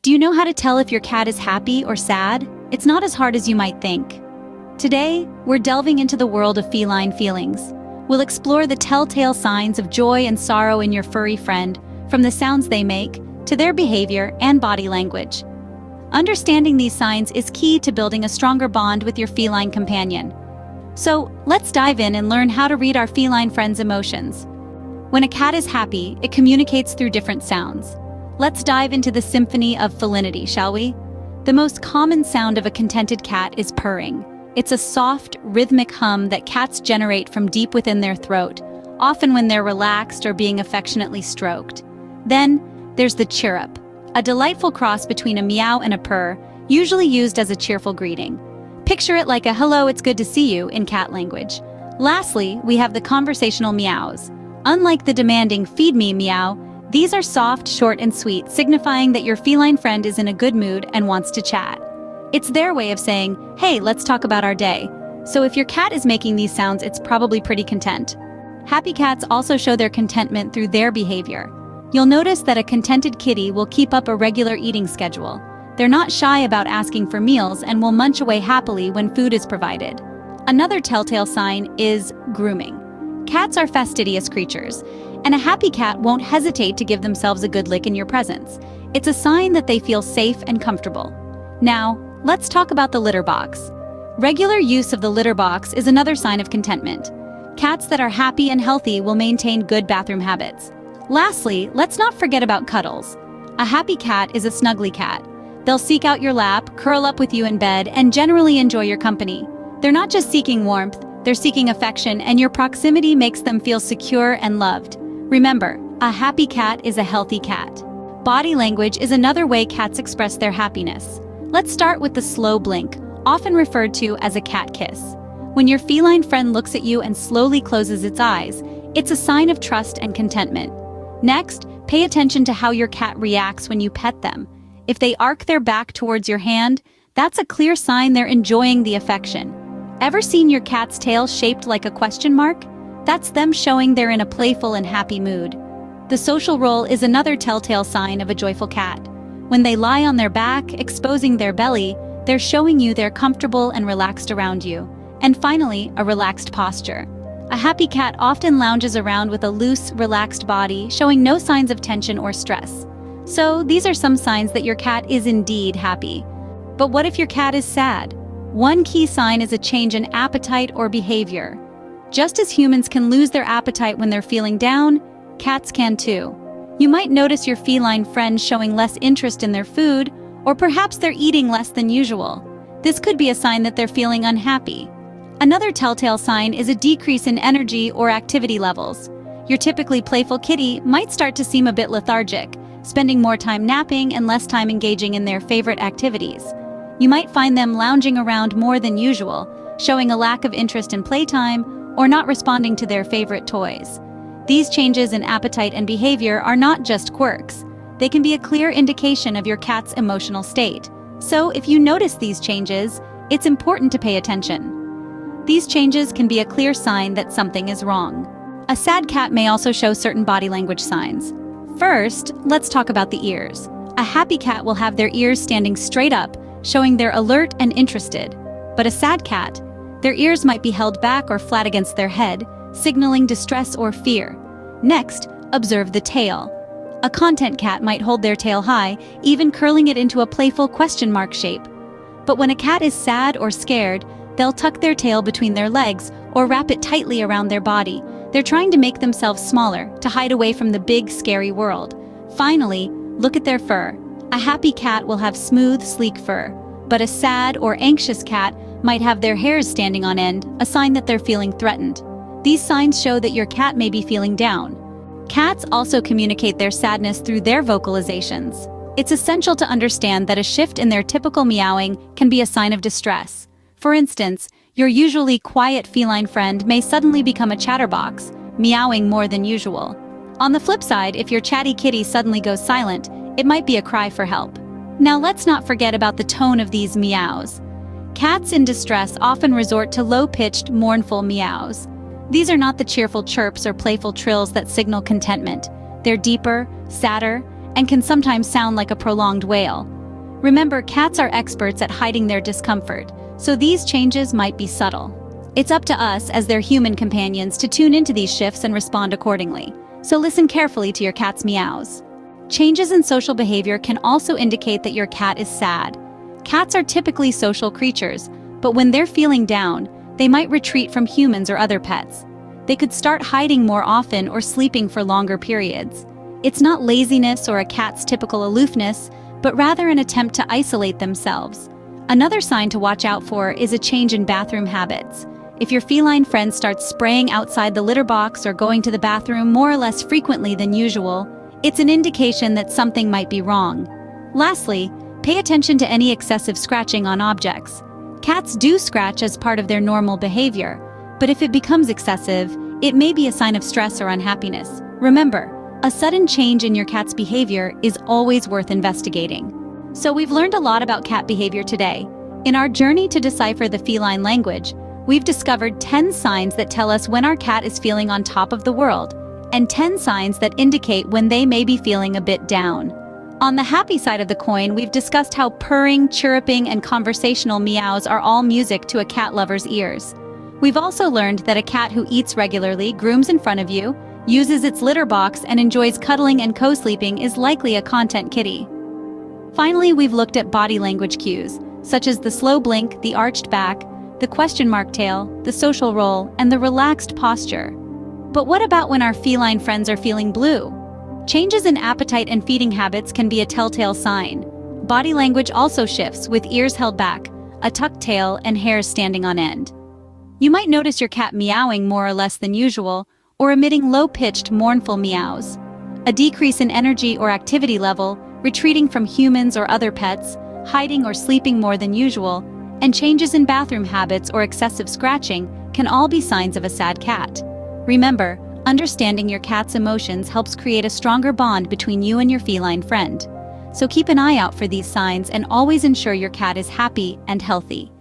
Do you know how to tell if your cat is happy or sad? It's not as hard as you might think. Today, we're delving into the world of feline feelings. We'll explore the telltale signs of joy and sorrow in your furry friend, from the sounds they make to their behavior and body language. Understanding these signs is key to building a stronger bond with your feline companion. So, let's dive in and learn how to read our feline friend's emotions. When a cat is happy, it communicates through different sounds. Let's dive into the symphony of felinity, shall we? The most common sound of a contented cat is purring. It's a soft, rhythmic hum that cats generate from deep within their throat, often when they're relaxed or being affectionately stroked. Then, there's the chirrup, a delightful cross between a meow and a purr, usually used as a cheerful greeting. Picture it like a "hello, it's good to see you" in cat language. Lastly, we have the conversational meows. Unlike the demanding "feed me" meow, these are soft, short, and sweet, signifying that your feline friend is in a good mood and wants to chat. It's their way of saying, "Hey, let's talk about our day." So if your cat is making these sounds, it's probably pretty content. Happy cats also show their contentment through their behavior. You'll notice that a contented kitty will keep up a regular eating schedule. They're not shy about asking for meals and will munch away happily when food is provided. Another telltale sign is grooming. Cats are fastidious creatures, and a happy cat won't hesitate to give themselves a good lick in your presence. It's a sign that they feel safe and comfortable. Now, let's talk about the litter box. Regular use of the litter box is another sign of contentment. Cats that are happy and healthy will maintain good bathroom habits. Lastly, let's not forget about cuddles. A happy cat is a snuggly cat. They'll seek out your lap, curl up with you in bed, and generally enjoy your company. They're not just seeking warmth, they're seeking affection, and your proximity makes them feel secure and loved. Remember, a happy cat is a healthy cat. Body language is another way cats express their happiness. Let's start with the slow blink, often referred to as a cat kiss. When your feline friend looks at you and slowly closes its eyes, it's a sign of trust and contentment. Next, pay attention to how your cat reacts when you pet them. If they arc their back towards your hand, that's a clear sign they're enjoying the affection. Ever seen your cat's tail shaped like a question mark? That's them showing they're in a playful and happy mood. The social roll is another telltale sign of a joyful cat. When they lie on their back, exposing their belly, they're showing you they're comfortable and relaxed around you. And finally, a relaxed posture. A happy cat often lounges around with a loose, relaxed body, showing no signs of tension or stress. So, these are some signs that your cat is indeed happy. But what if your cat is sad? One key sign is a change in appetite or behavior. Just as humans can lose their appetite when they're feeling down, cats can too. You might notice your feline friend showing less interest in their food, or perhaps they're eating less than usual. This could be a sign that they're feeling unhappy. Another telltale sign is a decrease in energy or activity levels. Your typically playful kitty might start to seem a bit lethargic, spending more time napping and less time engaging in their favorite activities. You might find them lounging around more than usual, showing a lack of interest in playtime, or not responding to their favorite toys. These changes in appetite and behavior are not just quirks. They can be a clear indication of your cat's emotional state. So if you notice these changes, it's important to pay attention. These changes can be a clear sign that something is wrong. A sad cat may also show certain body language signs. First, let's talk about the ears. A happy cat will have their ears standing straight up, showing they're alert and interested. But a sad cat, their ears might be held back or flat against their head, signaling distress or fear. Next, observe the tail. A content cat might hold their tail high, even curling it into a playful question mark shape. But when a cat is sad or scared, they'll tuck their tail between their legs or wrap it tightly around their body. They're trying to make themselves smaller, to hide away from the big, scary world. Finally, look at their fur. A happy cat will have smooth, sleek fur, but a sad or anxious cat might have their hairs standing on end, a sign that they're feeling threatened. These signs show that your cat may be feeling down. Cats also communicate their sadness through their vocalizations. It's essential to understand that a shift in their typical meowing can be a sign of distress. For instance, your usually quiet feline friend may suddenly become a chatterbox, meowing more than usual. On the flip side, if your chatty kitty suddenly goes silent, it might be a cry for help. Now let's not forget about the tone of these meows. Cats in distress often resort to low-pitched, mournful meows. These are not the cheerful chirps or playful trills that signal contentment. They're deeper, sadder, and can sometimes sound like a prolonged wail. Remember, cats are experts at hiding their discomfort, so these changes might be subtle. It's up to us, as their human companions, to tune into these shifts and respond accordingly. So listen carefully to your cat's meows. Changes in social behavior can also indicate that your cat is sad. Cats are typically social creatures, but when they're feeling down, they might retreat from humans or other pets. They could start hiding more often or sleeping for longer periods. It's not laziness or a cat's typical aloofness, but rather an attempt to isolate themselves. Another sign to watch out for is a change in bathroom habits. If your feline friend starts spraying outside the litter box or going to the bathroom more or less frequently than usual, it's an indication that something might be wrong. Lastly, pay attention to any excessive scratching on objects. Cats do scratch as part of their normal behavior, but if it becomes excessive, it may be a sign of stress or unhappiness. Remember, a sudden change in your cat's behavior is always worth investigating. So we've learned a lot about cat behavior today. In our journey to decipher the feline language, we've discovered 10 signs that tell us when our cat is feeling on top of the world, and 10 signs that indicate when they may be feeling a bit down. On the happy side of the coin, we've discussed how purring, chirruping, and conversational meows are all music to a cat lover's ears. We've also learned that a cat who eats regularly, grooms in front of you, uses its litter box, and enjoys cuddling and co-sleeping is likely a content kitty. Finally, we've looked at body language cues, such as the slow blink, the arched back, the question mark tail, the social roll, and the relaxed posture. But what about when our feline friends are feeling blue? Changes in appetite and feeding habits can be a telltale sign. Body language also shifts, with ears held back, a tucked tail, and hairs standing on end. You might notice your cat meowing more or less than usual, or emitting low-pitched, mournful meows. A decrease in energy or activity level, retreating from humans or other pets, hiding or sleeping more than usual, and changes in bathroom habits or excessive scratching can all be signs of a sad cat. Remember, understanding your cat's emotions helps create a stronger bond between you and your feline friend. So keep an eye out for these signs and always ensure your cat is happy and healthy.